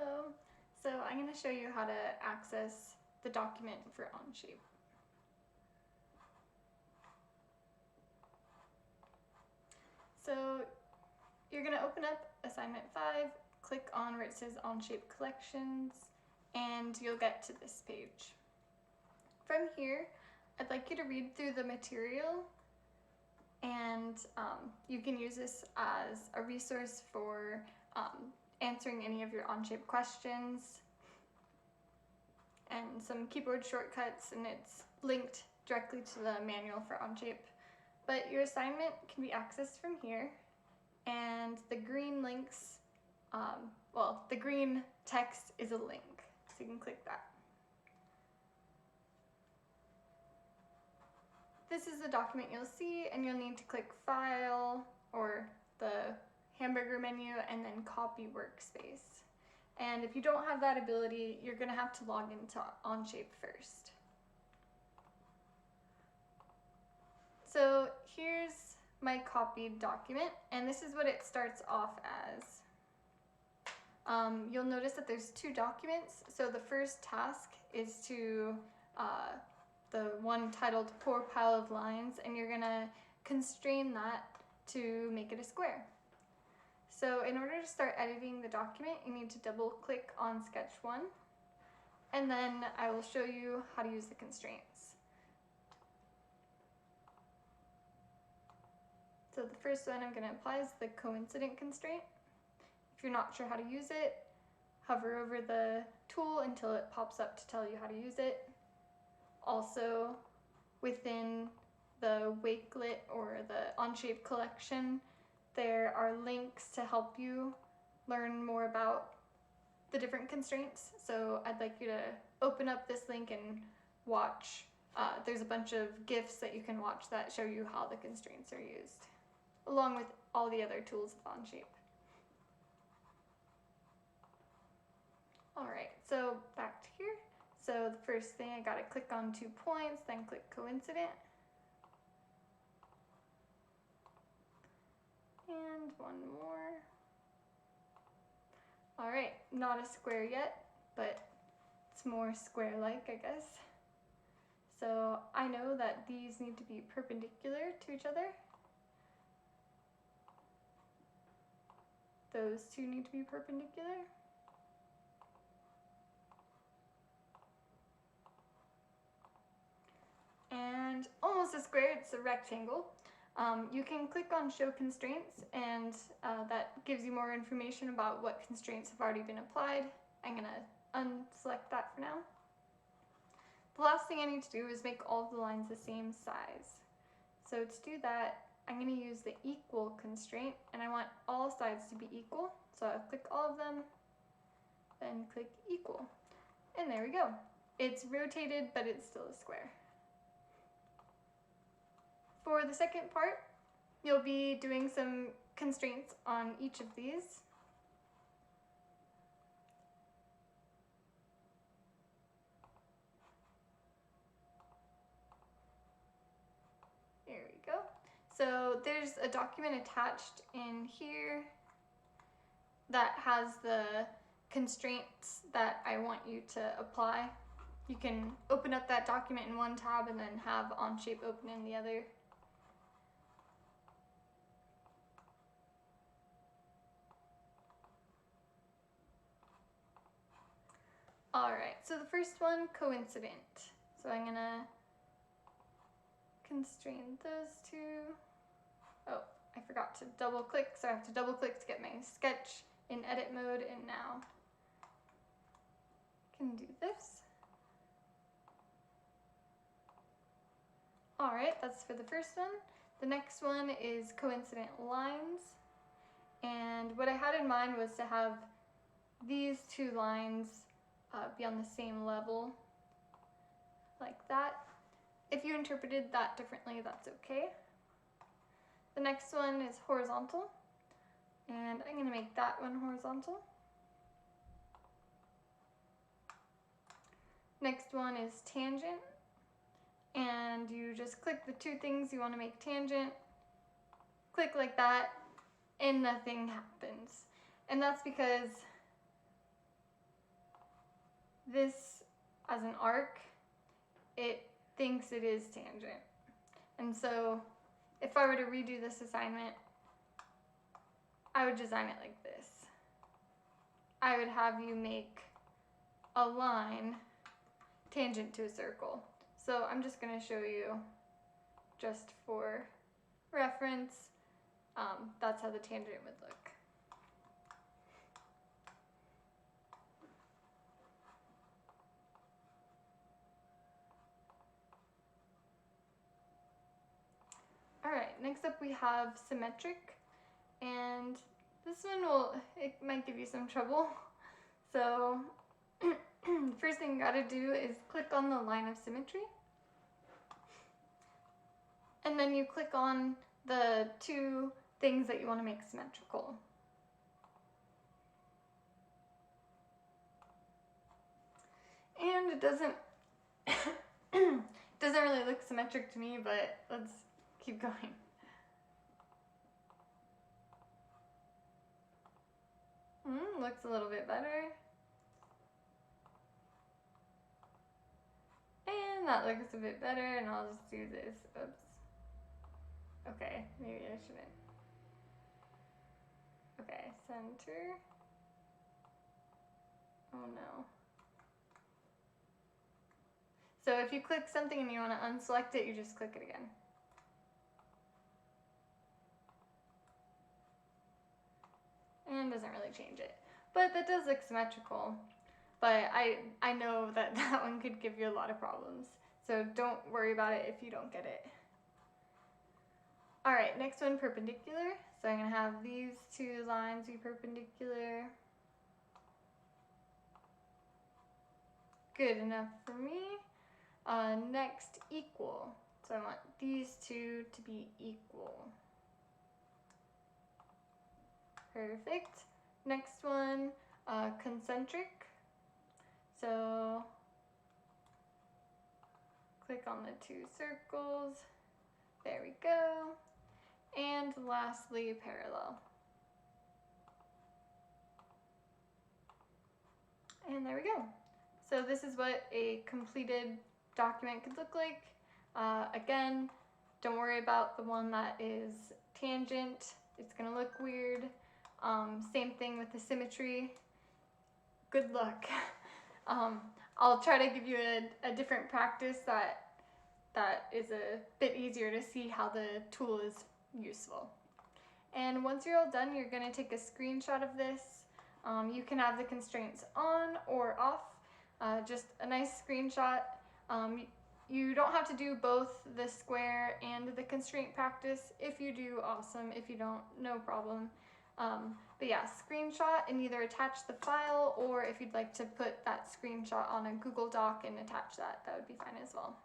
Hello. So I'm going to show you how to access the document for Onshape. So you're going to open up assignment 5, click on where it says Onshape Collections, and you'll get to this page. From here, I'd like you to read through the material, and you can use this as a resource for answering any of your Onshape questions, and some keyboard shortcuts, and it's linked directly to the manual for Onshape. But your assignment can be accessed from here, and the green links, the green text is a link, so you can click that. This is the document you'll see, and you'll need to click File or the hamburger menu and then Copy Workspace. And if you don't have that ability, you're going to have to log into Onshape first. So here's my copied document, and this is what it starts off as. You'll notice that there's 2 documents. So the first task is to the one titled Poor Pile of Lines, and you're gonna constrain that to make it a square. So in order to start editing the document, you need to double click on sketch 1, and then I will show you how to use the constraints. So the first one I'm going to apply is the coincident constraint. If you're not sure how to use it, hover over the tool until it pops up to tell you how to use it. Also, within the Wakelet or the Onshape collection, there are links to help you learn more about the different constraints. So I'd like you to open up this link and watch. There's a bunch of GIFs that you can watch that show you how the constraints are used, along with all the other tools of Onshape. Alright, so back to here. So the first thing, I gotta click on 2 points, then click coincident. And one more. Alright, not a square yet, but it's more square-like, I guess. So I know that these need to be perpendicular to each other. Those 2 need to be perpendicular. And almost a square, it's a rectangle. You can click on Show Constraints, and that gives you more information about what constraints have already been applied. I'm going to unselect that for now. The last thing I need to do is make all of the lines the same size. So to do that, I'm going to use the equal constraint, and I want all sides to be equal. So I'll click all of them, then click equal. And there we go. It's rotated, but it's still a square. For the second part, you'll be doing some constraints on each of these. There we go. So there's a document attached in here that has the constraints that I want you to apply. You can open up that document in one tab and then have Onshape open in the other. Alright, so the first one, coincident. So I'm gonna constrain those 2. Oh, I forgot to double click, so I have to double click to get my sketch in edit mode, and now I can do this. Alright, that's for the first one. The next one is coincident lines, and what I had in mind was to have these 2 lines be on the same level, like that. If you interpreted that differently, that's okay. The next one is horizontal, and I'm going to make that one horizontal. Next one is tangent, and you just click the 2 things you want to make tangent, click like that, and nothing happens. And that's because this as an arc, it thinks it is tangent. And so if I were to redo this assignment, I would design it like this. I would have you make a line tangent to a circle. So I'm just going to show you just for reference. That's how the tangent would look. Alright, next up we have Symmetric, and this one it might give you some trouble. So the first thing you gotta do is click on the line of symmetry, and then you click on the two things that you want to make symmetrical. And it doesn't really look symmetric to me, but let's keep going. Looks a little bit better. And that looks a bit better, and I'll just do this. Oops. Okay, maybe I shouldn't. Okay, center. Oh no. So if you click something and you want to unselect it, you just click it again. And doesn't really change it. But that does look symmetrical. But I know that that one could give you a lot of problems. So don't worry about it if you don't get it. Alright, next one, perpendicular. So I'm going to have these two lines be perpendicular. Good enough for me. Next, equal. So I want these two to be equal. Perfect. Next one, concentric. So click on the two circles. There we go. And lastly, parallel. And there we go. So this is what a completed document could look like. Again, don't worry about the one that is tangent. It's going to look weird. Same thing with the symmetry. Good luck. I'll try to give you a different practice that is a bit easier to see how the tool is useful. And once you're all done, you're going to take a screenshot of this. You can have the constraints on or off. Just a nice screenshot. You don't have to do both the square and the constraint practice. If you do, awesome. If you don't, no problem. But yeah, screenshot and either attach the file, or if you'd like to put that screenshot on a Google Doc and attach that, that would be fine as well.